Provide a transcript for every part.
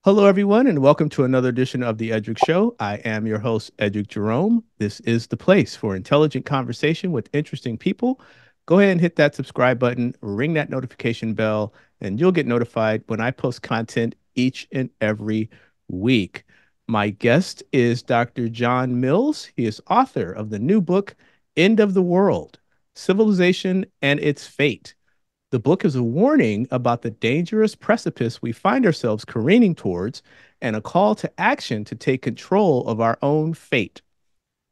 Hello, everyone, and welcome to another edition of The Edric Show. I am your host, Edric Jerome. This is the place for intelligent conversation with interesting people. Go ahead and hit that subscribe button, ring that notification bell, and you'll get notified when I post content each and every week. My guest is Dr. Jon Mills. He is author of the new book, End of the World: Civilization and Its Fate. The book is a warning about the dangerous precipice we find ourselves careening towards and a call to action to take control of our own fate.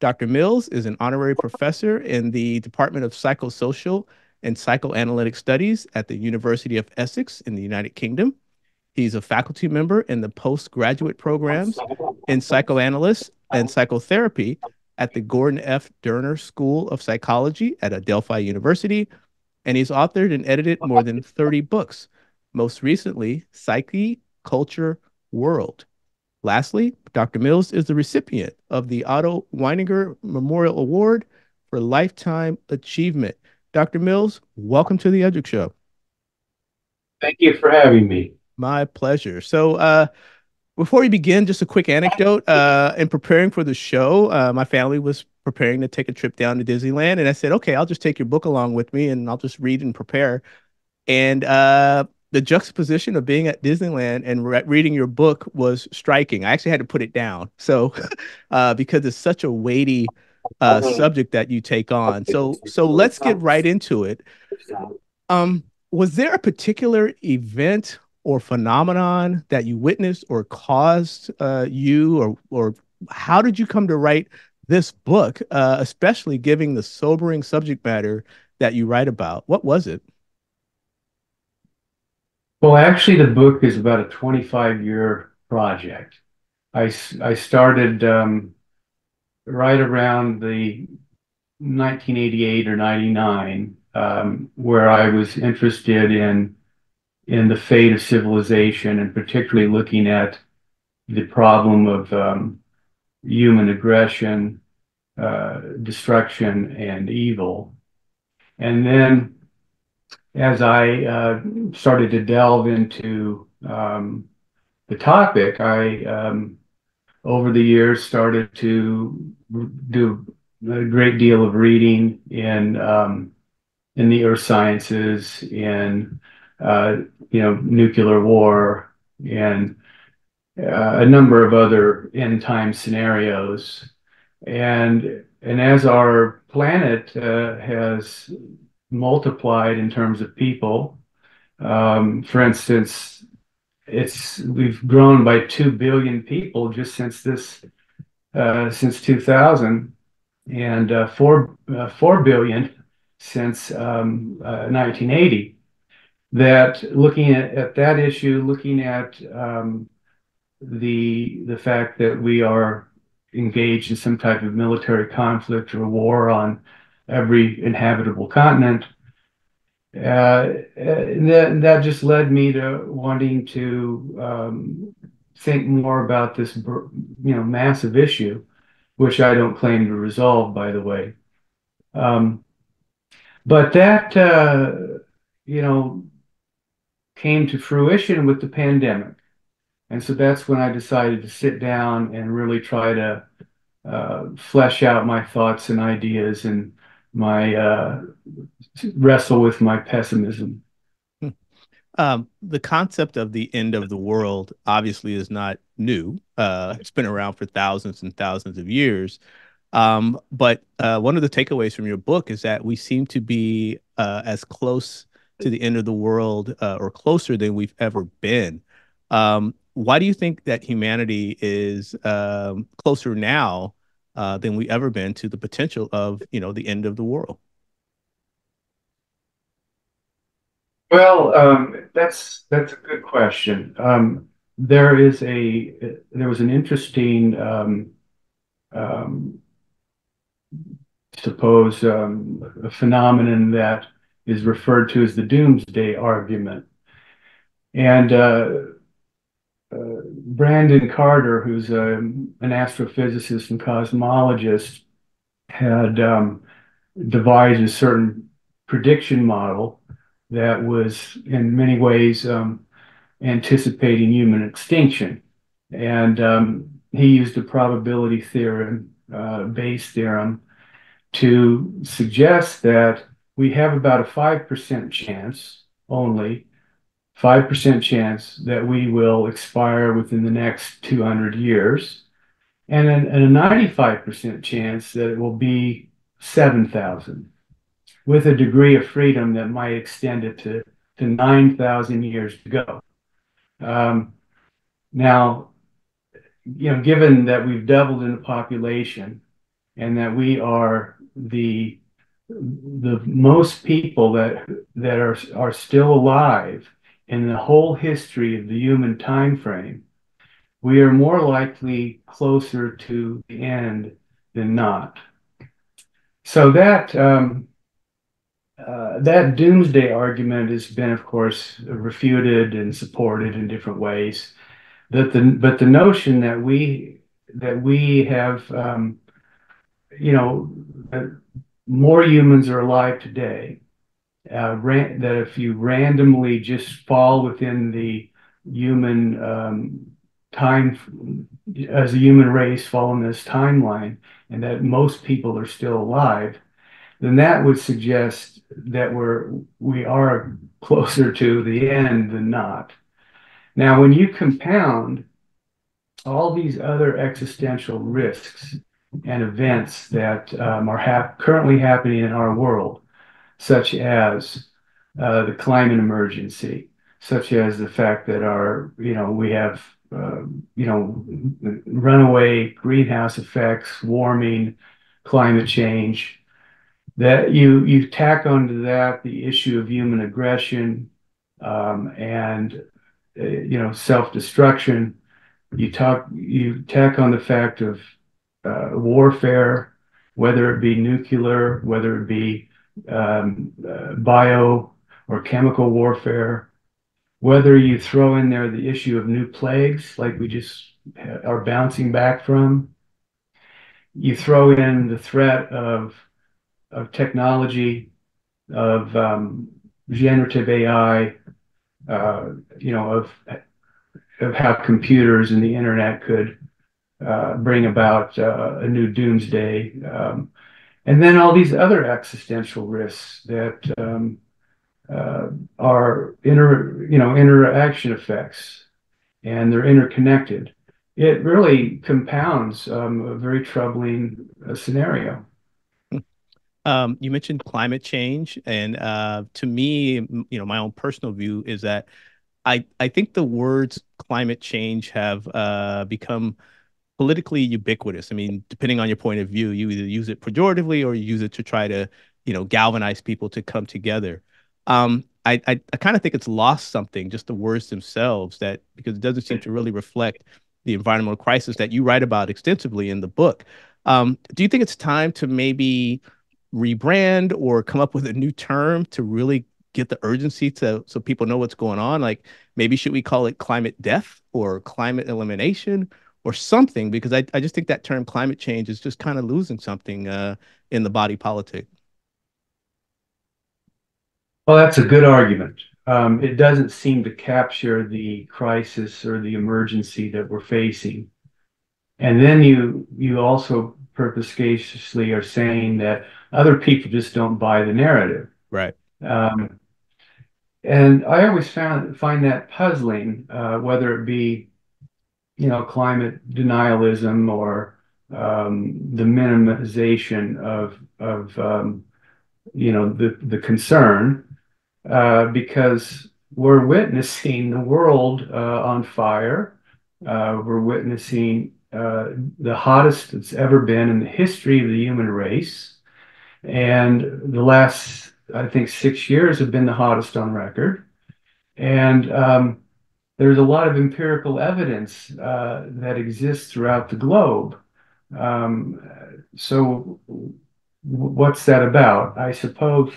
Dr. Mills is an honorary professor in the Department of Psychosocial and Psychoanalytic Studies at the University of Essex in the United Kingdom. He's a faculty member in the postgraduate programs in psychoanalysis and psychotherapy at the Gordon F. Derner School of Psychology at Adelphi University, and he's authored and edited more than 30 books, most recently, Psyche, Culture, World. Lastly, Dr. Mills is the recipient of the Otto Weininger Memorial Award for Lifetime Achievement. Dr. Mills, welcome to the Edric Show. Thank you for having me. My pleasure. Before we begin, just a quick anecdote. In preparing for the show, my family was preparing to take a trip down to Disneyland, and I said, "Okay, I'll just take your book along with me, and I'll just read and prepare." And the juxtaposition of being at Disneyland and reading your book was striking. I actually had to put it down, so because it's such a weighty subject that you take on. So let's get right into it. Was there a particular event or phenomenon that you witnessed or caused or how did you come to write this book, especially giving the sobering subject matter that you write about? What was it? Well, actually, the book is about a 25-year project. I started right around the 1988 or 99, where I was interested in the fate of civilization, and particularly looking at the problem of human aggression, destruction, and evil. And then as I started to delve into the topic, I, over the years, started to do a great deal of reading in the earth sciences, in nuclear war, and a number of other end time scenarios. And as our planet has multiplied in terms of people. For instance, we've grown by 2 billion people just since 2000, and 4 billion since 1980. That looking at that issue, looking at the fact that we are engaged in some type of military conflict or war on every inhabitable continent. That just led me to wanting to think more about this, massive issue, which I don't claim to resolve, by the way. Um, but that, you know, came to fruition with the pandemic. And so that's when I decided to sit down and really try to flesh out my thoughts and ideas and my wrestle with my pessimism. The concept of the end of the world obviously is not new. It's been around for thousands and thousands of years. But one of the takeaways from your book is that we seem to be as close to the end of the world or closer than we've ever been. Why do you think that humanity is closer now than we ever been to the potential of, the end of the world? Well, that's a good question. There was an interesting um, suppose a phenomenon that is referred to as the doomsday argument. And Brandon Carter, who's an astrophysicist and cosmologist, had devised a certain prediction model that was in many ways anticipating human extinction. And he used a probability theorem, Bayes theorem, to suggest that we have about a 5% chance, only 5% chance, that we will expire within the next 200 years, and a 95% chance that it will be 7,000, with a degree of freedom that might extend it to 9,000 years to go. Um, Now, given that we've doubled in the population and that we are the most people that are still alive in the whole history of the human time frame, we are more likely closer to the end than not. So that doomsday argument has been, of course, refuted and supported in different ways. But the notion that we have, that more humans are alive today, that if you randomly just fall within the human time, as a human race, fall in this timeline, and that most people are still alive, then that would suggest that we are closer to the end than not. Now, when you compound all these other existential risks and events that are currently happening in our world, such as the climate emergency, such as the fact that we have, runaway greenhouse effects, warming, climate change, that you tack onto that the issue of human aggression, and self-destruction. You tack on the fact of warfare, whether it be nuclear, whether it be bio or chemical warfare, whether you throw in there the issue of new plagues like we just are bouncing back from. You throw in the threat of technology, of generative AI, of how computers and the internet could bring about a new doomsday, and then all these other existential risks that are interaction effects, and they're interconnected. It really compounds a very troubling scenario. You mentioned climate change, and to me, my own personal view is that I think the words climate change have become politically ubiquitous. I mean, depending on your point of view, you either use it pejoratively or you use it to try to, galvanize people to come together. I kind of think it's lost something, just the words themselves, that because it doesn't seem to really reflect the environmental crisis that you write about extensively in the book. Do you think it's time to maybe rebrand or come up with a new term to really get the urgency to so people know what's going on? Like maybe should we call it climate death or climate elimination or something? Because I just think that term climate change is just kind of losing something in the body politic. Well, that's a good argument. It doesn't seem to capture the crisis or the emergency that we're facing. And then you also purposefully are saying that other people just don't buy the narrative. Right. Um, and I always find that puzzling, whether it be, climate denialism or the minimization of the concern, because we're witnessing the world on fire. We're witnessing the hottest it's ever been in the history of the human race. And the last, I think, 6 years have been the hottest on record. And there's a lot of empirical evidence that exists throughout the globe. So what's that about? I suppose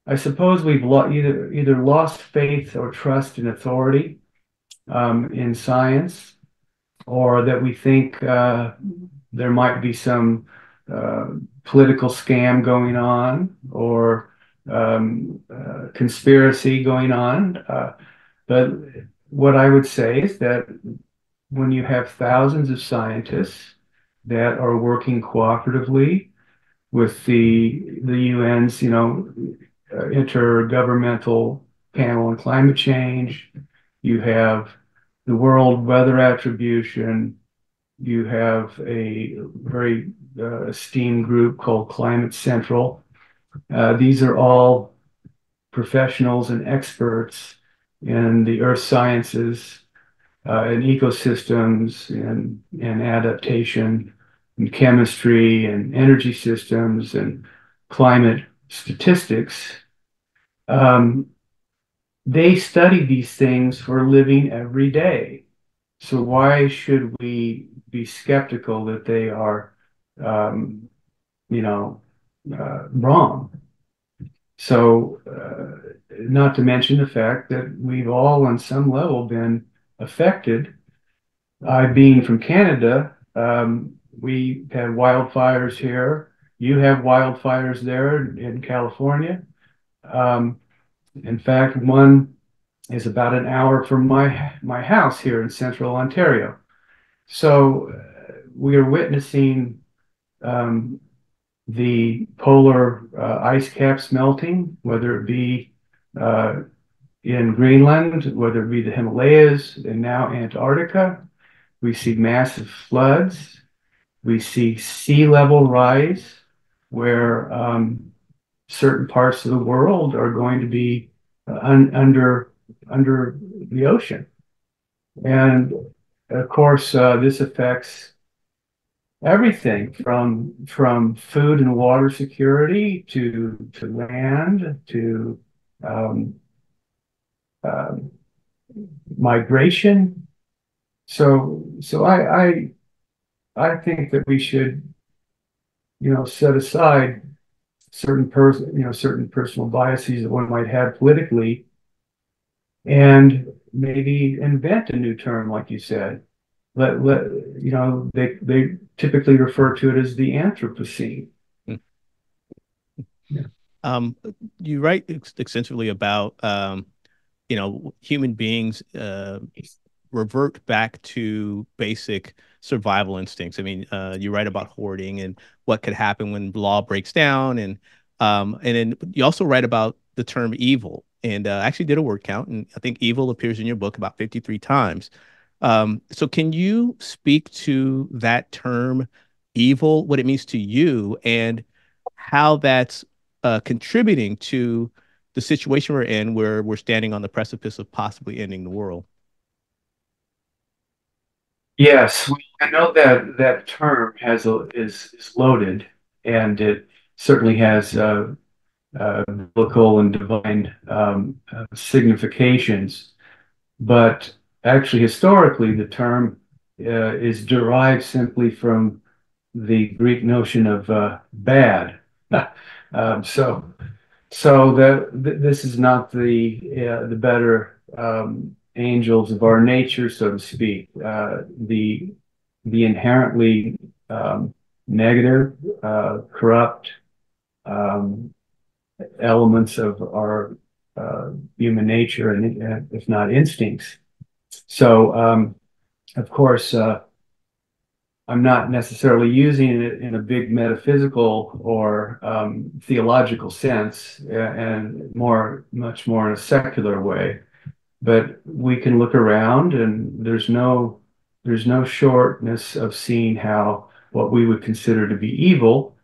we've either lost faith or trust in authority, in science, or that we think there might be some political scam going on, or conspiracy going on. But what I would say is that when you have thousands of scientists that are working cooperatively with the UN's, intergovernmental panel on climate change, you have the World Weather Attribution, you have a very esteemed group called Climate Central. These are all professionals and experts in the earth sciences, and ecosystems and adaptation and chemistry and energy systems and climate statistics. Um, they study these things for a living every day. So why should we be skeptical that they are, um, you know, wrong? So, not to mention the fact that we've all, on some level, been affected. I, being from Canada, we had wildfires here. You have wildfires there in California. Um, in fact, one is about an hour from my house here in central Ontario. So we are witnessing um, the polar ice caps melting, whether it be uh, in Greenland, whether it be the Himalayas, and now Antarctica. We see massive floods. We see sea level rise, where certain parts of the world are going to be under the ocean. And of course, this affects everything from food and water security to land to um, uh, migration. So I think that we should, set aside certain personal biases that one might have politically, and maybe invent a new term, like you said. Let they typically refer to it as the Anthropocene. Yeah. Um, you write extensively about human beings revert back to basic survival instincts. I mean, you write about hoarding and what could happen when law breaks down, and then you also write about the term evil. And I actually did a word count, and I think evil appears in your book about 53 times. So can you speak to that term evil, what it means to you, and how that's contributing to the situation we're in, where we're standing on the precipice of possibly ending the world? Yes, well, I know that that term is loaded, and it certainly has biblical and divine significations. But actually, historically, the term is derived simply from the Greek notion of bad. So, this is not the better angels of our nature, so to speak. The inherently negative, corrupt um, elements of our human nature, and if not instincts. So, of course, I'm not necessarily using it in a big metaphysical or theological sense, and much more in a secular way. But we can look around, and there's no shortness of seeing how what we would consider to be evil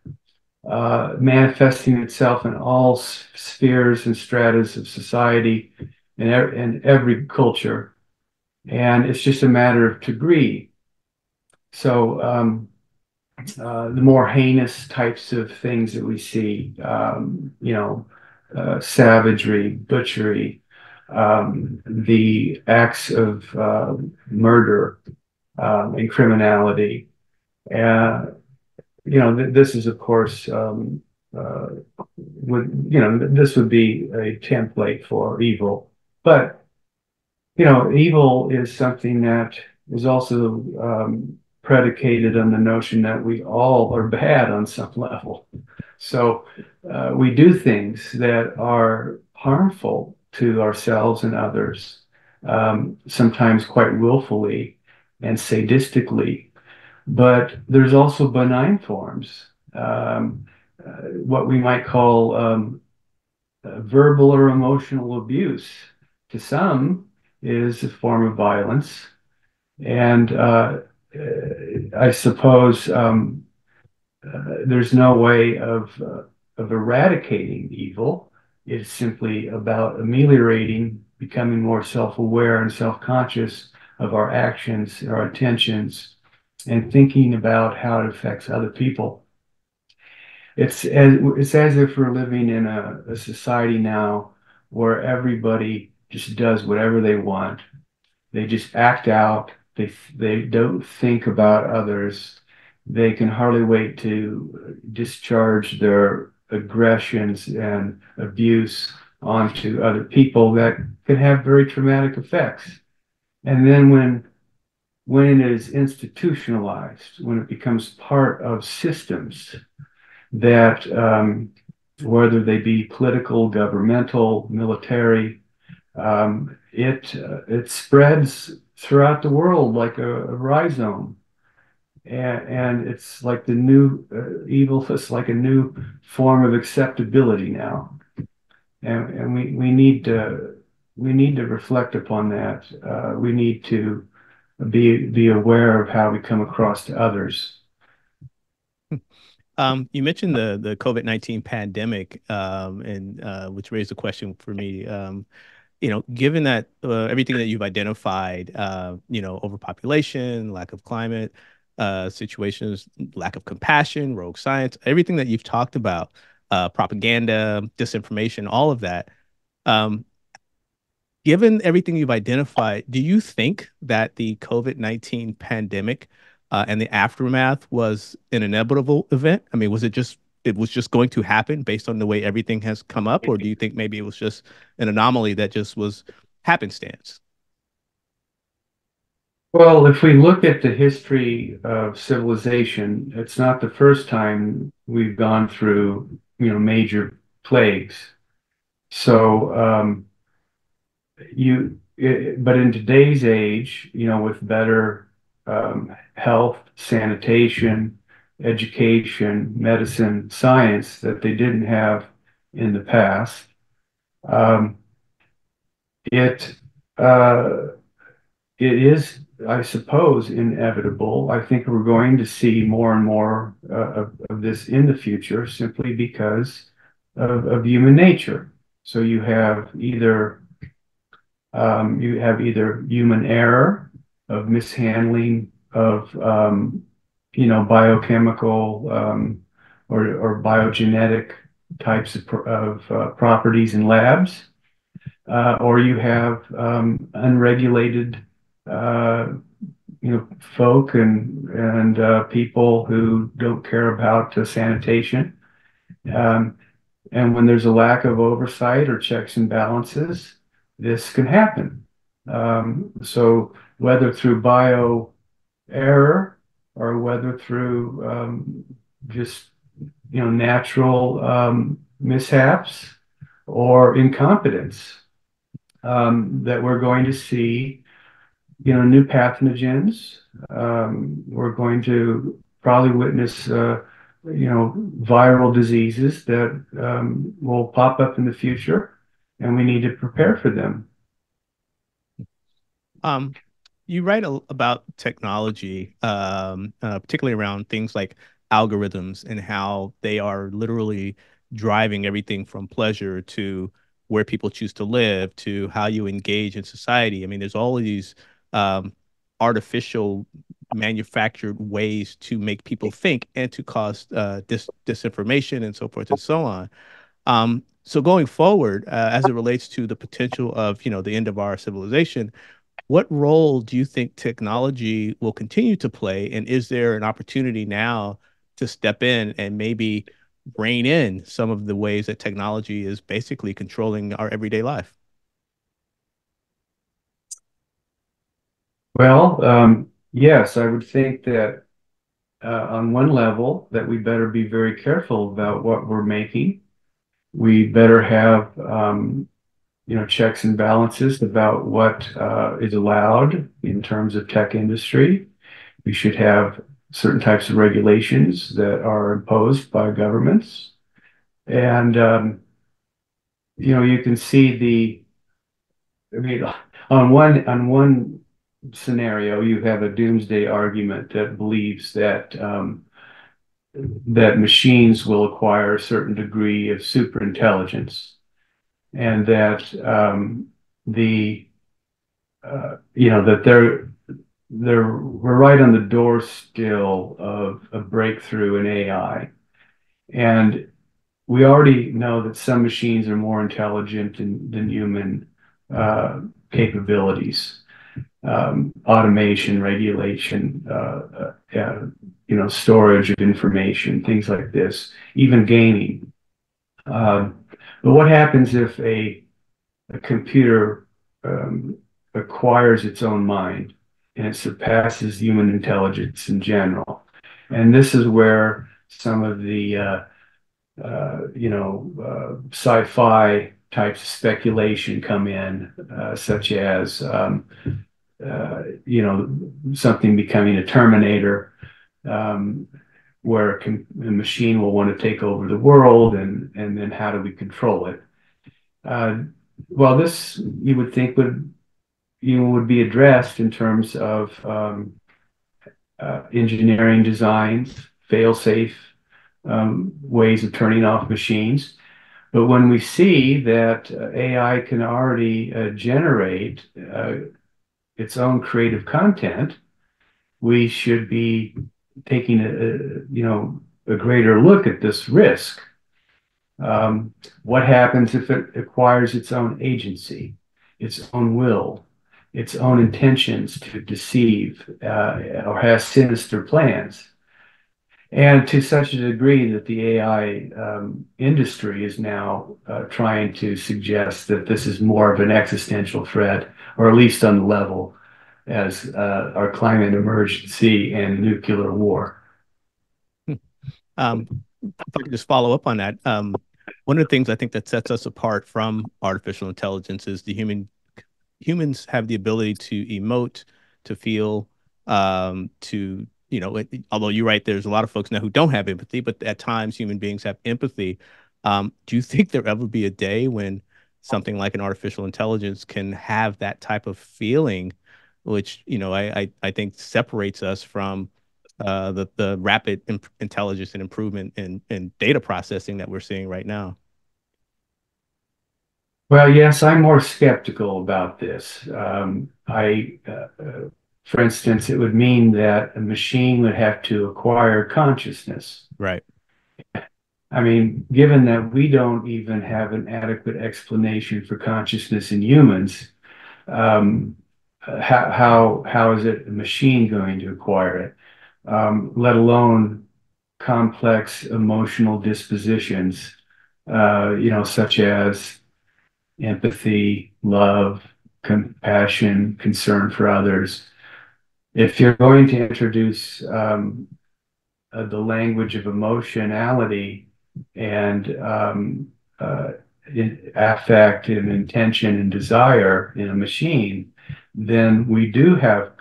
manifesting itself in all spheres and stratas of society and every culture. And it's just a matter of degree. So, the more heinous types of things that we see, savagery, butchery, the acts of murder and criminality. Uh, this is, of course, this would be a template for evil. But, evil is something that is also predicated on the notion that we all are bad on some level. So we do things that are harmful to ourselves and others. sometimes quite willfully and sadistically. But there's also benign forms, what we might call verbal or emotional abuse. To some, is a form of violence, and I suppose there's no way of eradicating evil. It's simply about ameliorating, becoming more self-aware and self-conscious of our actions, our intentions, and thinking about how it affects other people. It's as if we're living in a society now where everybody just does whatever they want. They just act out. They don't think about others. They can hardly wait to discharge their aggressions and abuse onto other people that can have very traumatic effects. And then when it is institutionalized, when it becomes part of systems that whether they be political, governmental, military, it spreads throughout the world like a rhizome, and it's like the new evil. It's like a new form of acceptability now, and we need to reflect upon that. We need to be aware of how we come across to others. You mentioned the COVID-19 pandemic, and which raised a question for me. Given that everything that you've identified, overpopulation, lack of climate situations, lack of compassion, rogue science, everything that you've talked about, propaganda, disinformation, all of that. Um, Given everything you've identified, do you think that the COVID-19 pandemic and the aftermath was an inevitable event? I mean, it was just going to happen based on the way everything has come up, or do you think maybe it was just an anomaly that just was happenstance? Well, if we look at the history of civilization, it's not the first time we've gone through, major plagues. So, but in today's age, with better health, sanitation, education, medicine, science that they didn't have in the past, um, it uh, it is, I suppose, inevitable. I think we're going to see more and more of this in the future simply because of human nature. So you have either human error of mishandling of biochemical or biogenetic types of properties in labs, or you have unregulated uh, folk and people who don't care about sanitation. Um, and when there's a lack of oversight or checks and balances, this can happen. So whether through bio error or whether through just natural mishaps or incompetence, that we're going to see new pathogens. We're going to probably witness viral diseases that will pop up in the future, and we need to prepare for them. Um, you write about technology, particularly around things like algorithms and how they are literally driving everything from pleasure to where people choose to live to how you engage in society. I mean, there's all of these um, artificial manufactured ways to make people think and to cause disinformation and so forth and so on. So going forward, as it relates to the potential of, the end of our civilization, what role do you think technology will continue to play? And is there an opportunity now to step in and maybe rein in some of the ways that technology is basically controlling our everyday life? Well, yes, I would think that on one level that we better be very careful about what we're making. We better have checks and balances about what is allowed in terms of tech industry. We should have certain types of regulations that are imposed by governments. And, you can see I mean, on one scenario, you have a doomsday argument that believes that machines will acquire a certain degree of superintelligence, and that the that we're right on the door still of a breakthrough in AI. And we already know that some machines are more intelligent than human capabilities, automation, regulation, storage of information, things like this, even gaming. But what happens if a computer acquires its own mind and it surpasses human intelligence in general? And this is where some of the sci-fi types of speculation come in, such as something becoming a Terminator, um, where a machine will want to take over the world, and then how do we control it? Uh, well, this you would think would be addressed in terms of engineering designs, fail-safe ways of turning off machines. But when we see that AI can already generate its own creative content, we should be taking a greater look at this risk. What happens if it acquires its own agency, its own will, its own intentions to deceive, or has sinister plans? And to such a degree that the AI industry is now trying to suggest that this is more of an existential threat, or at least on the level as our climate emergency and nuclear war. Um, if I could just follow up on that, one of the things I think that sets us apart from artificial intelligence is the humans have the ability to emote, to feel, to although you're right, there's a lot of folks now who don't have empathy, but at times human beings have empathy. Do you think there'll ever be a day when something like an artificial intelligence can have that type of feeling, which I think separates us from the rapid intelligence and improvement in data processing that we're seeing right now? Well, yes, I'm more skeptical about this. For instance, it would mean that a machine would have to acquire consciousness. Right. I mean, given that we don't even have an adequate explanation for consciousness in humans, um, how is it a machine going to acquire it? Let alone complex emotional dispositions, such as empathy, love, compassion, concern for others. If you're going to introduce the language of emotionality and affect and intention and desire in a machine, then we do have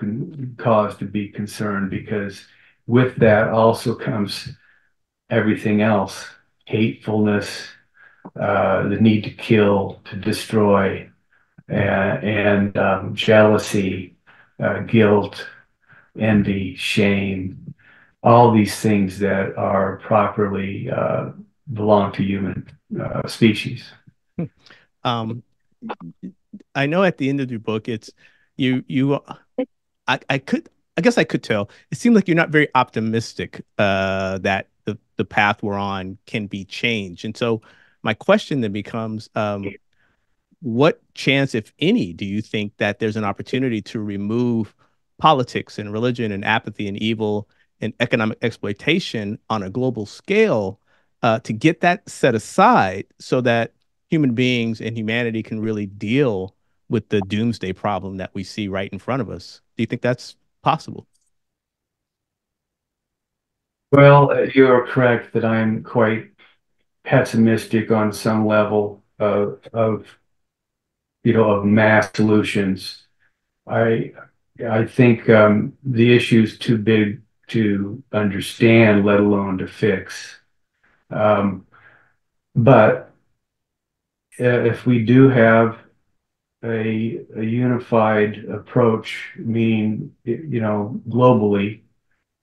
cause to be concerned, because with that also comes everything else: hatefulness, the need to kill, to destroy, and jealousy, guilt, envy, shame, all these things that are properly belong to human species. Um, I know at the end of your book, it's you. I could, I guess I could tell. It seemed like you're not very optimistic that the path we're on can be changed. And so my question then becomes, what chance, if any, do you think that there's an opportunity to remove politics and religion and apathy and evil and economic exploitation on a global scale, to get that set aside so that human beings and humanity can really deal with the doomsday problem that we see right in front of us? Do you think that's possible? Well, you're correct that I'm quite pessimistic on some level of of mass solutions. I I think the issue is too big to understand, let alone to fix. Um, but if we do have a unified approach, meaning globally,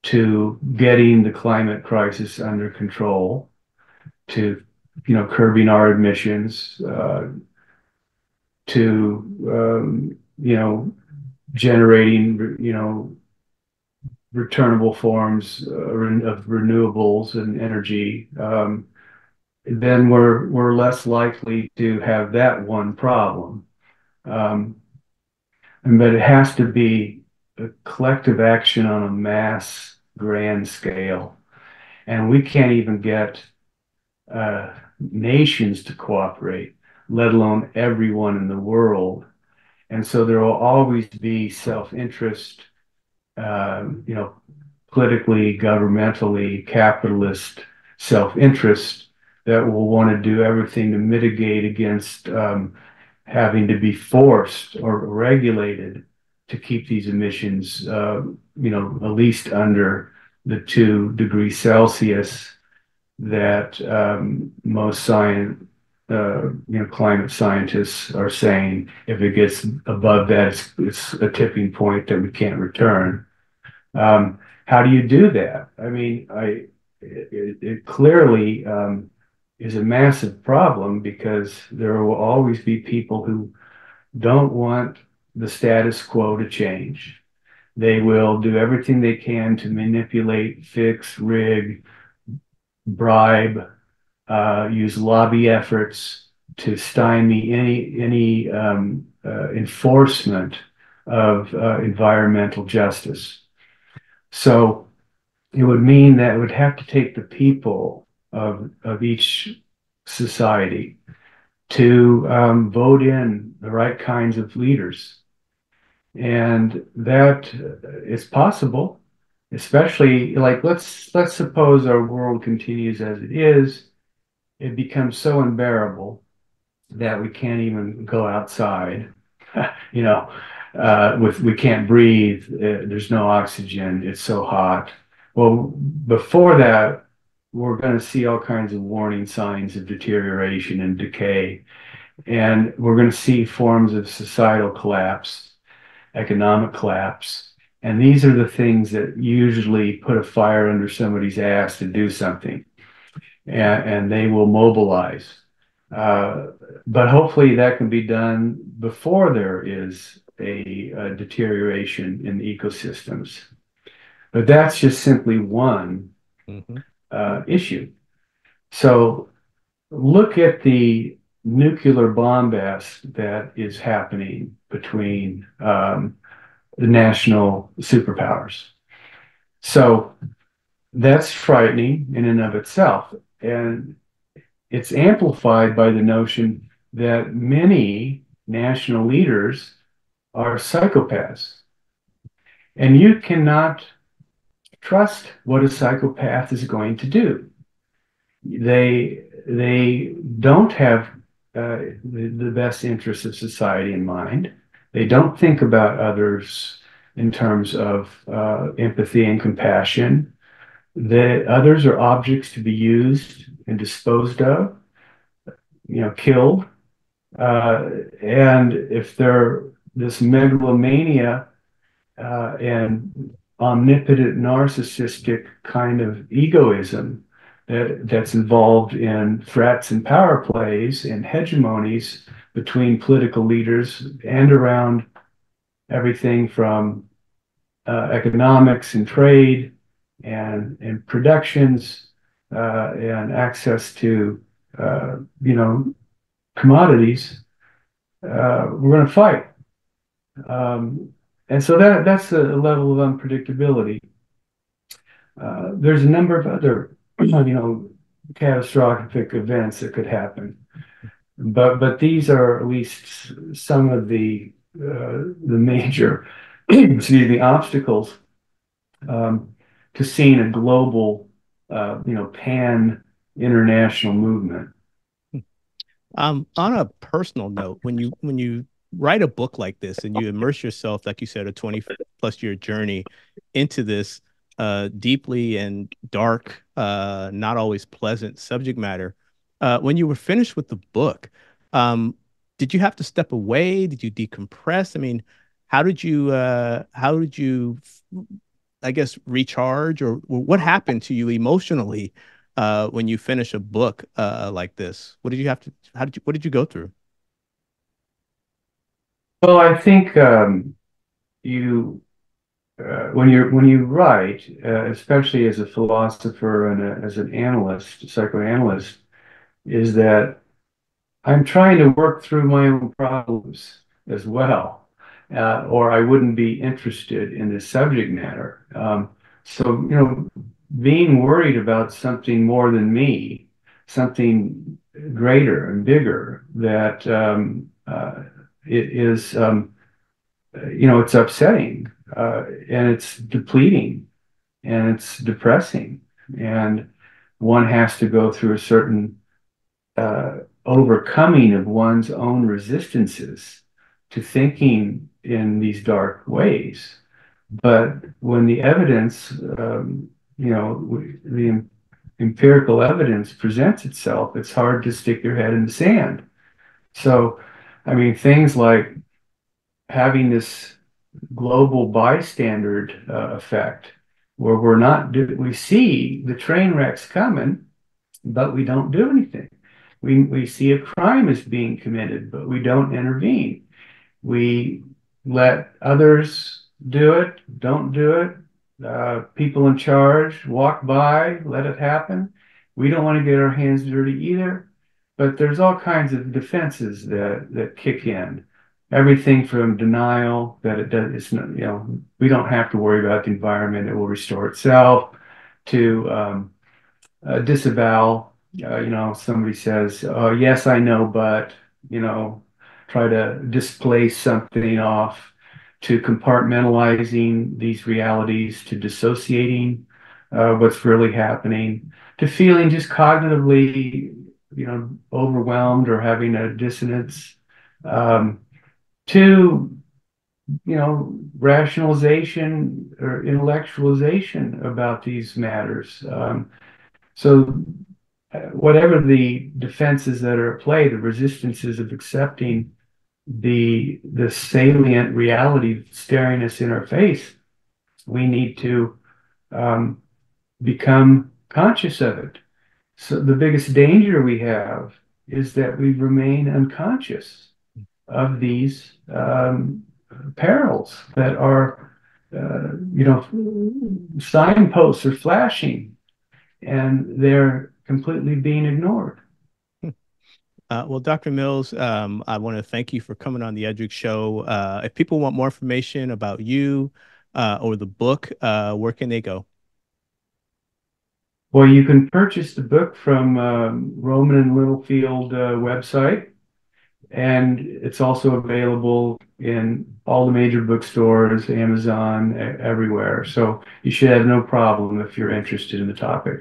to getting the climate crisis under control, to curbing our emissions, to generating returnable forms of renewables and energy, then we're less likely to have that one problem. Um, but it has to be a collective action on a mass grand scale. And we can't even get nations to cooperate, let alone everyone in the world. And so there will always be self-interest, uh, you know, politically, governmentally, capitalist self-interest that will want to do everything to mitigate against having to be forced or regulated to keep these emissions, at least under the 2 degrees Celsius that most climate scientists are saying if it gets above that, it's a tipping point that we can't return. How do you do that? I mean, it clearly is a massive problem because there will always be people who don't want the status quo to change. They will do everything they can to manipulate, fix, rig, bribe, use lobby efforts to stymie any enforcement of environmental justice. So it would mean that it would have to take the people of each society to vote in the right kinds of leaders. And that is possible, especially like let's suppose our world continues as it is. It becomes so unbearable that we can't even go outside. you know, with we can't breathe. There's no oxygen. It's so hot. Well, before that, we're going to see all kinds of warning signs of deterioration and decay, and we're going to see forms of societal collapse, economic collapse. And these are the things that usually put a fire under somebody's ass to do something, and they will mobilize. Uh, but hopefully that can be done before there is a deterioration in the ecosystems. But that's just simply one Mm-hmm. issue. So look at the nuclear bombast that is happening between the national superpowers. So that's frightening in and of itself. And it's amplified by the notion that many national leaders are psychopaths. And you cannot trust what a psychopath is going to do. They don't have the best interests of society in mind. They don't think about others in terms of empathy and compassion. The others are objects to be used and disposed of, killed. And if they're this megalomania and omnipotent narcissistic kind of egoism that's involved in threats and power plays and hegemonies between political leaders and around everything from economics and trade and productions and access to commodities, we're going to fight. And so that's a level of unpredictability. There's a number of other, catastrophic events that could happen, but these are at least some of the major, excuse me, obstacles to seeing a global, pan international movement. On a personal note, when you write a book like this and you immerse yourself, like you said, a 20 plus year journey into this deeply and dark, not always pleasant subject matter. When you were finished with the book, um, did you have to step away? Did you decompress? I mean, how did you, I guess, recharge, or what happened to you emotionally when you finish a book like this? What did you have to, how did you, what did you go through? Well, I think you when you write, especially as a philosopher and as an analyst, psychoanalyst, is that I'm trying to work through my own problems as well, or I wouldn't be interested in this subject matter. So, being worried about something more than me, something greater and bigger, that it is, it's upsetting, and it's depleting, and it's depressing, and one has to go through a certain uh, overcoming of one's own resistances to thinking in these dark ways. But when the evidence, the empirical evidence presents itself, it's hard to stick your head in the sand. So, I mean, things like having this global bystander effect, where we see the train wrecks coming, but we don't do anything. We see a crime is being committed, but we don't intervene. We let others do it, don't do it. People in charge walk by, let it happen. We don't want to get our hands dirty either. But there's all kinds of defenses that kick in. Everything from denial that it does, it's not, we don't have to worry about the environment, it will restore itself, to disavow. Somebody says, "Oh, yes, I know, but," you know, try to displace something off, to compartmentalizing these realities, to dissociating what's really happening, to feeling just cognitively, overwhelmed or having a dissonance, to, rationalization or intellectualization about these matters. So whatever the defenses that are at play, the resistances of accepting the salient reality staring us in our face, we need to um, become conscious of it. So the biggest danger we have is that we remain unconscious of these perils that are, signposts are flashing and they're completely being ignored. Well, Dr. Mills, I want to thank you for coming on the Edric Show. If people want more information about you or the book, where can they go? Well, you can purchase the book from Roman and Littlefield website, and it's also available in all the major bookstores, Amazon, everywhere. So you should have no problem if you're interested in the topic.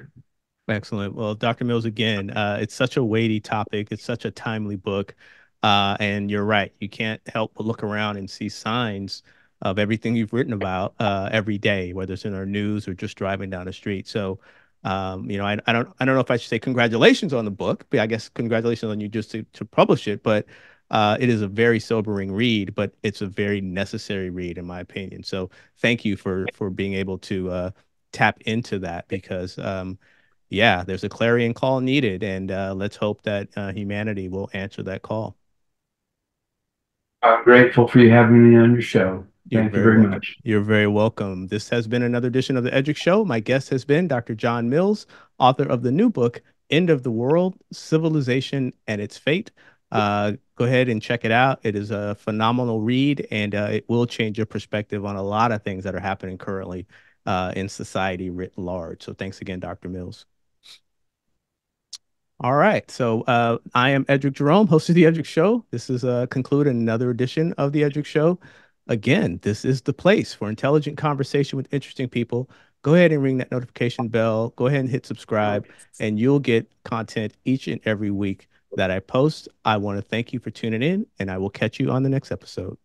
Excellent. Well, Dr. Mills, again, it's such a weighty topic. It's such a timely book. And you're right. You can't help but look around and see signs of everything you've written about every day, whether it's in our news or just driving down the street. So, I don't know if I should say congratulations on the book, but I guess congratulations on you just to publish it. But it is a very sobering read, but it's a very necessary read, in my opinion. So, thank you for being able to tap into that because yeah, there's a clarion call needed, and let's hope that humanity will answer that call. I'm grateful for you having me on your show. You're Thank you very very welcome. much. You're very welcome. This has been another edition of the Edric Show. My guest has been Dr. Jon Mills, author of the new book, End of the World, Civilization and Its Fate. Go ahead and check it out. It is a phenomenal read, and it will change your perspective on a lot of things that are happening currently in society writ large. So thanks again, Dr. Mills. All right. So I am Edric Jerome, host of The Edric Show. This is concluding another edition of The Edric Show. Again, this is the place for intelligent conversation with interesting people. Go ahead and ring that notification bell. Go ahead and hit subscribe, and you'll get content each and every week that I post. I want to thank you for tuning in, and I will catch you on the next episode.